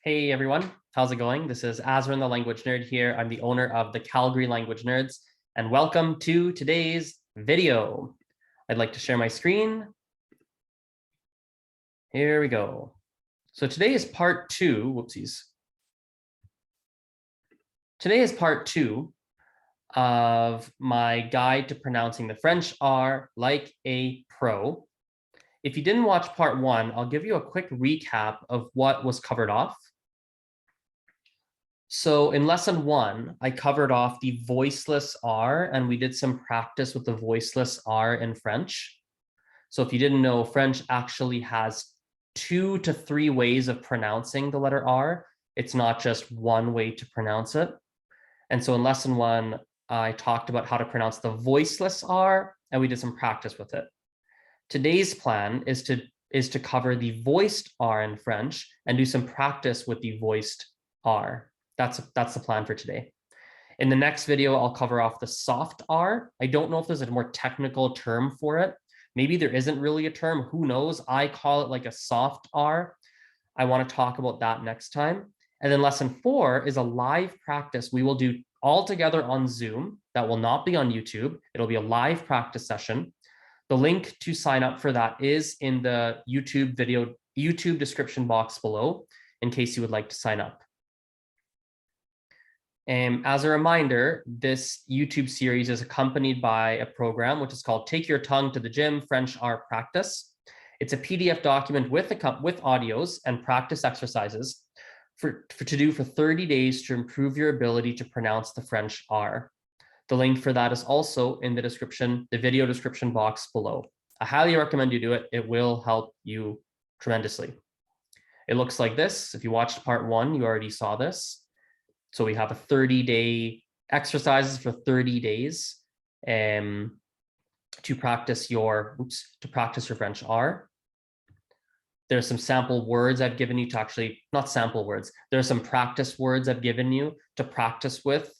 Hey everyone, how's it going? This is Azren, the language nerd here. I'm the owner of the Calgary Language Nerds, and welcome to today's video. I'd like to share my screen. Here we go. So today is part two. Whoopsies. Today is part two of my guide to pronouncing the French R like a pro. If you didn't watch part one, I'll give you a quick recap of what was covered off. So in lesson one, I covered off the voiceless R, and we did some practice with the voiceless R in French. So if you didn't know, French actually has 2 to 3 ways of pronouncing the letter R. It's not just one way to pronounce it. And so in lesson one, I talked about how to pronounce the voiceless R, and we did some practice with it. Today's plan is to cover the voiced R in French and do some practice with the voiced R. That's the plan for today. In the next video, I'll cover off the soft R. I don't know if there's a more technical term for it. Maybe there isn't really a term. Who knows? I call it like a soft R. I want to talk about that next time. And then lesson 4 is a live practice we will do all together on Zoom. That will not be on YouTube. It'll be a live practice session. The link to sign up for that is in the YouTube description box below, in case you would like to sign up. As a reminder, this YouTube series is accompanied by a program which is called Take Your Tongue to the Gym, French R Practice. It's a PDF document with audios and practice exercises to do for 30 days to improve your ability to pronounce the French R. The link for that is also in the description, the video description box below. I highly recommend you do it. It will help you tremendously. It looks like this. If you watched part 1, you already saw this. So we have a 30-day exercises for 30 days to practice your French R. There's some sample words I've given you to actually, not sample words, there's some practice words I've given you to practice with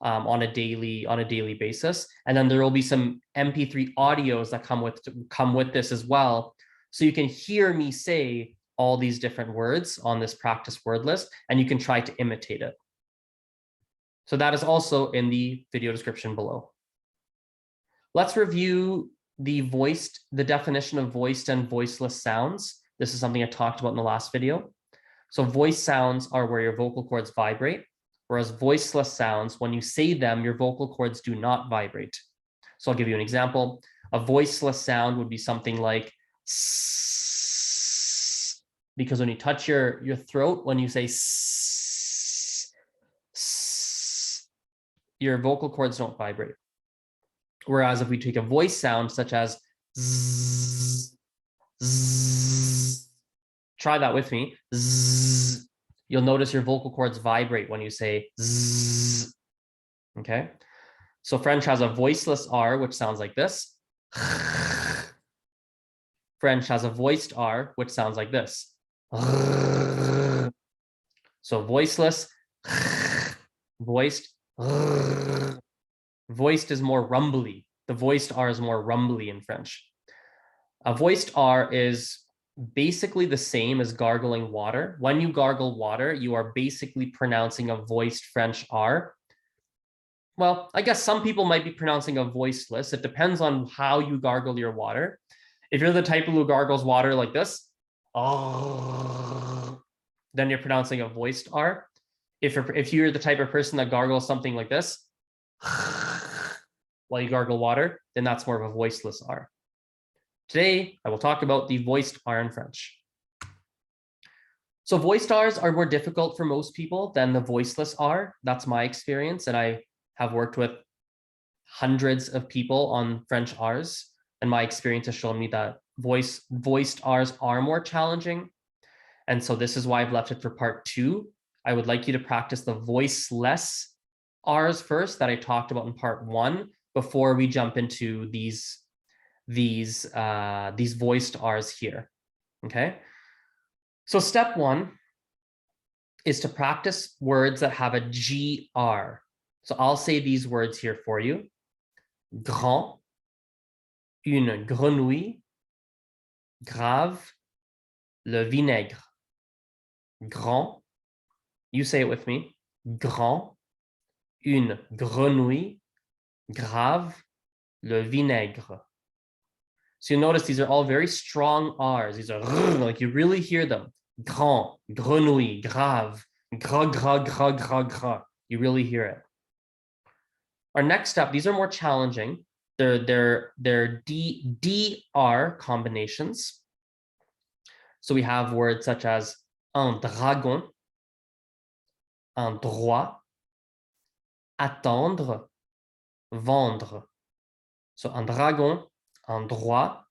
on a daily basis. And then there will be some MP3 audios that come with this as well. So you can hear me say all these different words on this practice word list, and you can try to imitate it. So that is also in the video description below. Let's review the definition of voiced and voiceless sounds. This is something I talked about in the last video. So voice sounds are where your vocal cords vibrate, whereas voiceless sounds, when you say them, your vocal cords do not vibrate. So I'll give you an example. A voiceless sound would be something like s, because when you touch your throat, when you say s, your vocal cords don't vibrate. Whereas if we take a voice sound such as zzz, zzz, try that with me. Zzz, you'll notice your vocal cords vibrate when you say zzz. Okay. So French has a voiceless R, which sounds like this. French has a voiced R, which sounds like this. So voiceless, voiced, voiced is more rumbly. The voiced R is more rumbly in French. A voiced R is basically the same as gargling water. When you gargle water, you are basically pronouncing a voiced French R. Well, I guess some people might be pronouncing a voiceless. It depends on how you gargle your water. If you're the type who gargles water like this, then you're pronouncing a voiced R. If you're the type of person that gargles something like this while you gargle water, then that's more of a voiceless R. Today, I will talk about the voiced R in French. So voiced R's are more difficult for most people than the voiceless R. That's my experience, and I have worked with hundreds of people on French R's, and my experience has shown me that voiced R's are more challenging. And so this is why I've left it for part 2. I would like you to practice the voiceless R's first that I talked about in part 1 before we jump into these voiced R's here. Okay. So step 1 is to practice words that have a GR. So I'll say these words here for you. Grand, une grenouille, grave, le vinaigre. Grand, You say it with me. Grand, une grenouille, grave, le vinaigre. So you notice these are all very strong R's. These are like you really hear them. Grand, grenouille, grave, gras. You really hear it. Our next step, these are more challenging. They're DR combinations. So we have words such as un dragon, un droit, attendre, vendre. So un dragon, un droit,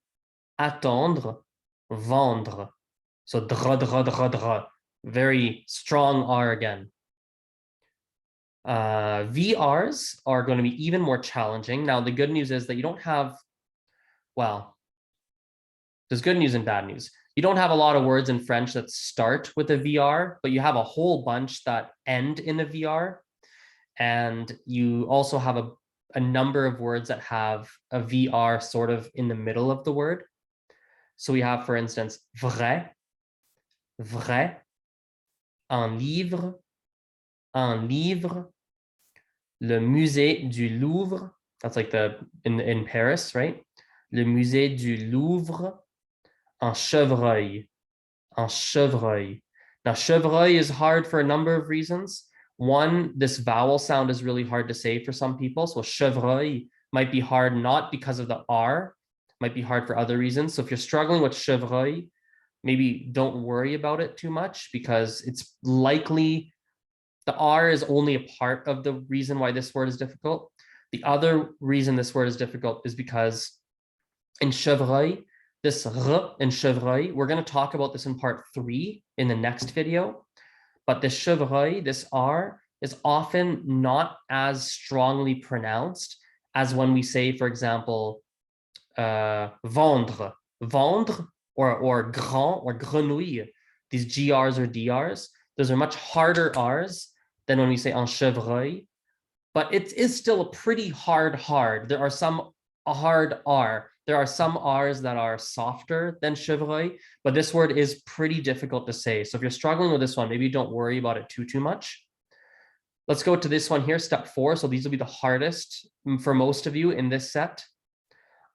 attendre, vendre. So dra. Very strong R again. VRs are going to be even more challenging. Now, the good news is that you don't have, well, there's good news and bad news. You don't have a lot of words in French that start with a VR, but you have a whole bunch that end in a VR. And you also have a number of words that have a VR sort of in the middle of the word. So we have, for instance, vrai, un livre, le musée du Louvre. That's like in Paris, right? Le musée du Louvre, un chevreuil. Now, chevreuil is hard for a number of reasons. One, this vowel sound is really hard to say for some people. So chevreuil might be hard not because of the R, might be hard for other reasons. So if you're struggling with chevreuil, maybe don't worry about it too much because it's likely the R is only a part of the reason why this word is difficult. The other reason this word is difficult is because in chevreuil, this R in chevreuil, we're going to talk about this in part 3 in the next video. But this chevreuil, this R, is often not as strongly pronounced as when we say, for example, vendre, or grand or grenouille. These GRs or DRs, those are much harder R's than when we say un chevreuil. But it is still a pretty hard. There are some hard R. There are some R's that are softer than chevreuil, but this word is pretty difficult to say. So if you're struggling with this one, maybe don't worry about it too much. Let's go to this one here, step 4. So these will be the hardest for most of you in this set.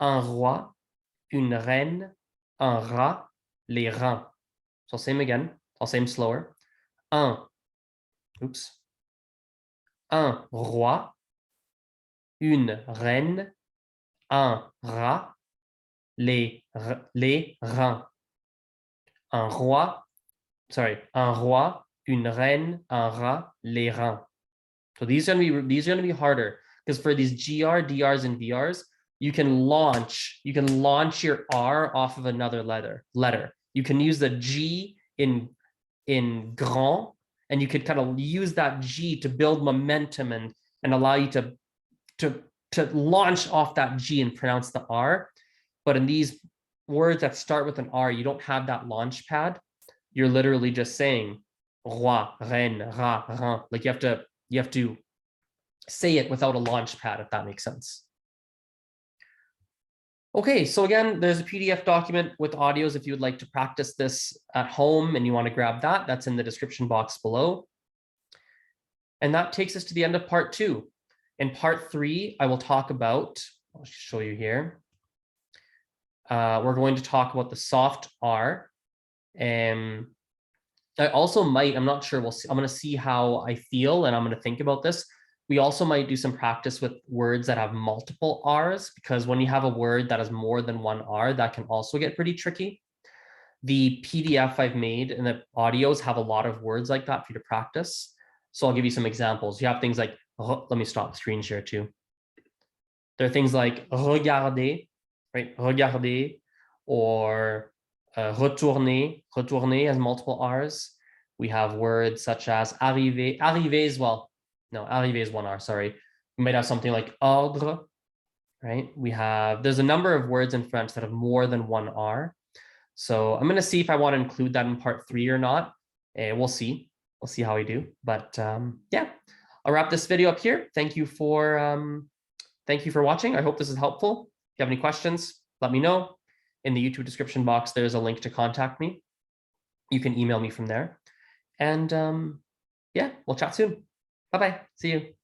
Un roi, une reine, un rat, les reins. So same again. I'll say them slower. Un roi, une reine, un rat, les reins. Un roi, une reine, un rat, les reins. So these are going to be harder because for these GR, DRs, and VRs, you can launch your R off of another letter. You can use the G in grand, and you could kind of use that G to build momentum and allow you to launch off that G and pronounce the R. But in these words that start with an R, you don't have that launch pad. You're literally just saying roi, reine, rat, rein. Like you have to say it without a launch pad, if that makes sense. Okay, so again, there's a PDF document with audios if you would like to practice this at home and you want to grab that. That's in the description box below. And that takes us to the end of part 2. In part 3, I will talk about, I'll show you here. We're going to talk about the soft R. And I also might, I'm not sure, we'll see, I'm going to see how I feel and I'm going to think about this. We also might do some practice with words that have multiple R's, because when you have a word that has more than one R, that can also get pretty tricky. The PDF I've made and the audios have a lot of words like that for you to practice. So I'll give you some examples. You have things like, let me stop screen share too. There are things like regarder, right? Regarder, or retourner. Retourner has multiple R's. We have words such as arriver. Arriver as well. No, arriver is one R, sorry. We might have something like ordre, right? There's a number of words in French that have more than one R. So I'm going to see if I want to include that in part 3 or not. We'll see. We'll see how we do. But yeah, I'll wrap this video up here. Thank you for watching. I hope this is helpful. If you have any questions, let me know. In the YouTube description box, there's a link to contact me. You can email me from there. And yeah, we'll chat soon. Bye-bye. See you.